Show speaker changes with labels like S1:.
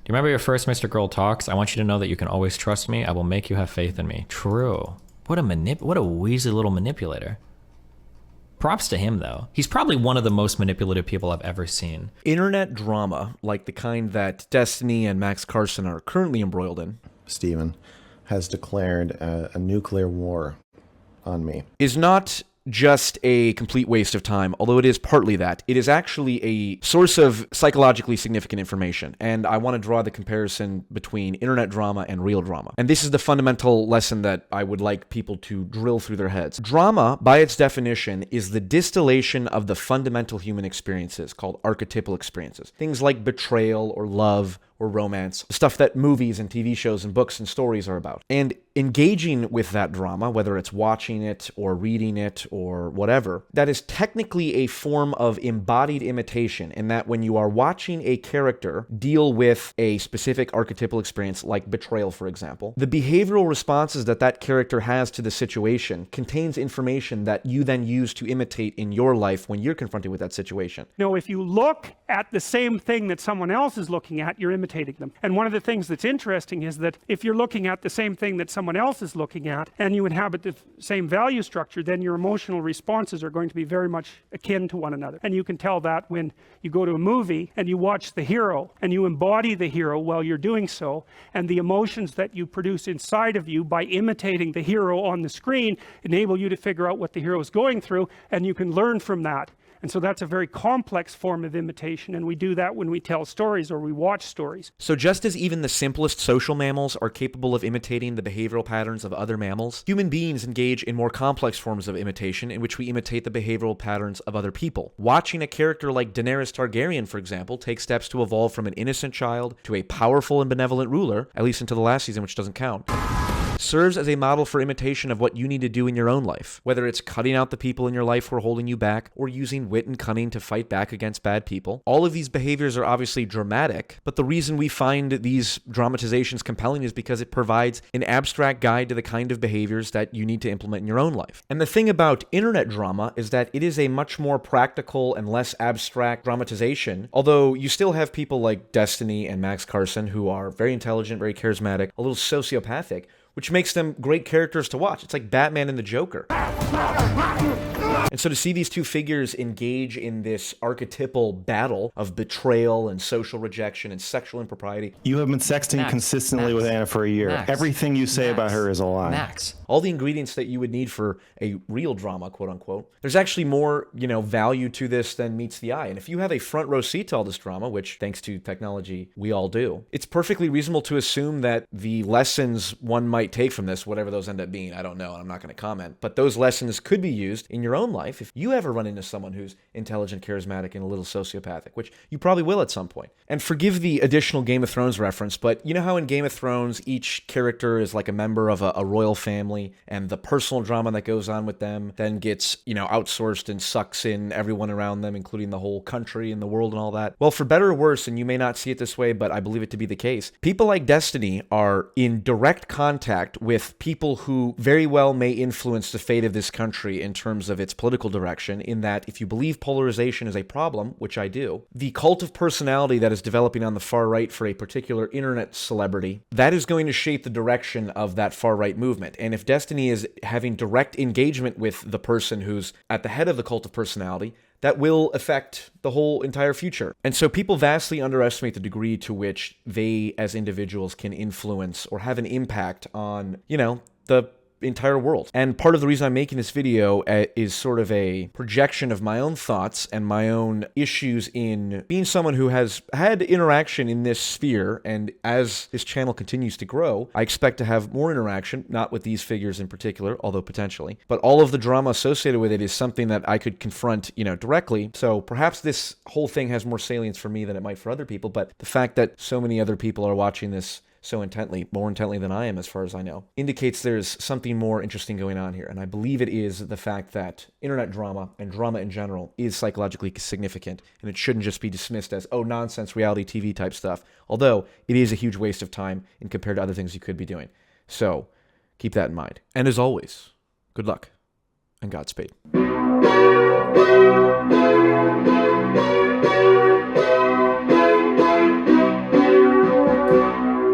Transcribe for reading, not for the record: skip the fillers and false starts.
S1: you remember your first Mr. Girl talks? I want you to know that you can always trust me. I will make you have faith in me. True. What a wheezy little manipulator. Props to him, though. He's probably one of the most manipulative people I've ever seen.
S2: Internet drama, like the kind that Destiny and Max Karson are currently embroiled in,
S3: Stephen, has declared a nuclear war on me,
S2: is not just a complete waste of time, although it is partly that. It is actually a source of psychologically significant information, and I want to draw the comparison between internet drama and real drama. And this is the fundamental lesson that I would like people to drill through their heads. Drama, by its definition, is the distillation of the fundamental human experiences, called archetypal experiences. Things like betrayal or love or romance, stuff that movies and TV shows and books and stories are about. And engaging with that drama, whether it's watching it or reading it or whatever, that is technically a form of embodied imitation, in that when you are watching a character deal with a specific archetypal experience, like betrayal, for example, the behavioral responses that that character has to the situation contains information that you then use to imitate in your life when you're confronted with that situation.
S4: No, if you look at the same thing that someone else is looking at, you're imitating them. And one of the things that's interesting is that if you're looking at the same thing that someone else is looking at, and you inhabit the same value structure, then your emotional responses are going to be very much akin to one another. And you can tell that when you go to a movie and you watch the hero, and you embody the hero while you're doing so, and the emotions that you produce inside of you by imitating the hero on the screen enable you to figure out what the hero is going through, and you can learn from that. And so that's a very complex form of imitation, and we do that when we tell stories or we watch stories.
S2: So just as even the simplest social mammals are capable of imitating the behavioral patterns of other mammals, human beings engage in more complex forms of imitation in which we imitate the behavioral patterns of other people. Watching a character like Daenerys Targaryen, for example, take steps to evolve from an innocent child to a powerful and benevolent ruler, at least until the last season, which doesn't count, serves as a model for imitation of what you need to do in your own life. Whether it's cutting out the people in your life who are holding you back, or using wit and cunning to fight back against bad people. All of these behaviors are obviously dramatic, but the reason we find these dramatizations compelling is because it provides an abstract guide to the kind of behaviors that you need to implement in your own life. And the thing about internet drama is that it is a much more practical and less abstract dramatization, although you still have people like Destiny and Max Karson who are very intelligent, very charismatic, a little sociopathic, which makes them great characters to watch. It's like Batman and the Joker. And so to see these two figures engage in this archetypal battle of betrayal and social rejection and sexual impropriety.
S5: You have been sexting consistently with Anna for a year. Everything you say about her is a lie.
S1: Max.
S2: All the ingredients that you would need for a real drama, quote unquote. There's actually more, value to this than meets the eye. And if you have a front row seat to all this drama, which thanks to technology, we all do, it's perfectly reasonable to assume that the lessons one might take from this, whatever those end up being, I don't know, and I'm not going to comment, but those lessons could be used in your own life if you ever run into someone who's intelligent, charismatic, and a little sociopathic, which you probably will at some point. And forgive the additional Game of Thrones reference, but you know how in Game of Thrones, each character is like a member of a royal family, and the personal drama that goes on with them then gets, outsourced and sucks in everyone around them, including the whole country and the world and all that. Well, for better or worse, and you may not see it this way, but I believe it to be the case, people like Destiny are in direct contact with people who very well may influence the fate of this country in terms of its political direction, in that if you believe polarization is a problem, which I do, the cult of personality that is developing on the far right for a particular internet celebrity, that is going to shape the direction of that far right movement. And if Destiny is having direct engagement with the person who's at the head of the cult of personality, that will affect the whole entire future. And so people vastly underestimate the degree to which they as individuals can influence or have an impact on, the entire world. And part of the reason I'm making this video is sort of a projection of my own thoughts and my own issues in being someone who has had interaction in this sphere. And as this channel continues to grow, I expect to have more interaction, not with these figures in particular, although potentially, but all of the drama associated with it is something that I could confront, directly. So perhaps this whole thing has more salience for me than it might for other people, but the fact that so many other people are watching this so intently, more intently than I am as far as I know, indicates there's something more interesting going on here. And I believe it is the fact that internet drama and drama in general is psychologically significant, and it shouldn't just be dismissed as, oh, nonsense reality TV type stuff, although it is a huge waste of time in compared to other things you could be doing. So keep that in mind. And as always, good luck and Godspeed.